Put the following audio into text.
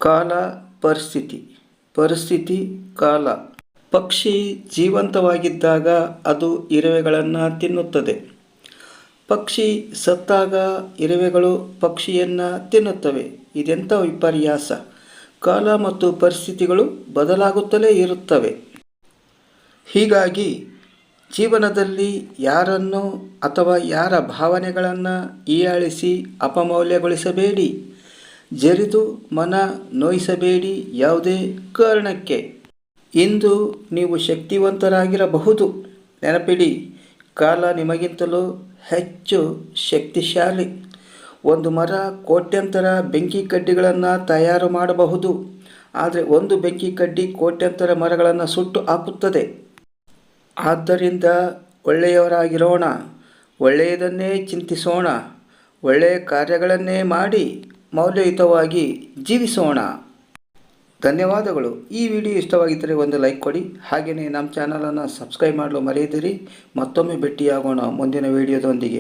ಕಾಲ ಪರಿಸ್ಥಿತಿ, ಪರಿಸ್ಥಿತಿ ಕಾಲ. ಪಕ್ಷಿ ಜೀವಂತವಾಗಿದ್ದಾಗ ಅದು ಇರುವೆಗಳನ್ನು ತಿನ್ನುತ್ತದೆ. ಪಕ್ಷಿ ಸತ್ತಾಗ ಇರುವೆಗಳು ಪಕ್ಷಿಯನ್ನು ತಿನ್ನುತ್ತವೆ. ಇದೆಂಥ ವಿಪರ್ಯಾಸ! ಕಾಲ ಮತ್ತು ಪರಿಸ್ಥಿತಿಗಳು ಬದಲಾಗುತ್ತಲೇ ಇರುತ್ತವೆ. ಹೀಗಾಗಿ ಜೀವನದಲ್ಲಿ ಯಾರನ್ನು ಅಥವಾ ಯಾರ ಭಾವನೆಗಳನ್ನು ಹೀಯಾಳಿಸಿ ಅಪಮೌಲ್ಯಗೊಳಿಸಬೇಡಿ. ಜರಿದು ಮನ ನೋಯಿಸಬೇಡಿ ಯಾವುದೇ ಕಾರಣಕ್ಕೆ. ಇಂದು ನೀವು ಶಕ್ತಿವಂತರಾಗಿರಬಹುದು. ನೆನಪಿಡಿ, ಕಾಲ ನಿಮಗಿಂತಲೂ ಹೆಚ್ಚು ಶಕ್ತಿಶಾಲಿ. ಒಂದು ಮರ ಕೋಟ್ಯಂತರ ಬೆಂಕಿ ಕಡ್ಡಿಗಳನ್ನು ತಯಾರು ಮಾಡಬಹುದು, ಆದರೆ ಒಂದು ಬೆಂಕಿ ಕಡ್ಡಿ ಕೋಟ್ಯಂತರ ಮರಗಳನ್ನು ಸುಟ್ಟು ಹಾಕುತ್ತದೆ. ಆದ್ದರಿಂದ ಒಳ್ಳೆಯವರಾಗಿರೋಣ, ಒಳ್ಳೆಯದನ್ನೇ ಚಿಂತಿಸೋಣ, ಒಳ್ಳೆಯ ಕಾರ್ಯಗಳನ್ನೇ ಮಾಡಿ ಮೌಲ್ಯಯುತವಾಗಿ ಜೀವಿಸೋಣ. ಧನ್ಯವಾದಗಳು. ಈ ವಿಡಿಯೋ ಇಷ್ಟವಾಗಿದ್ದರೆ ಒಂದು ಲೈಕ್ ಕೊಡಿ. ಹಾಗೆಯೇ ನಮ್ಮ ಚಾನಲನ್ನು ಸಬ್ಸ್ಕ್ರೈಬ್ ಮಾಡಲು ಮರೆಯದಿರಿ. ಮತ್ತೊಮ್ಮೆ ಭೇಟಿಯಾಗೋಣ ಮುಂದಿನ ವಿಡಿಯೋದೊಂದಿಗೆ.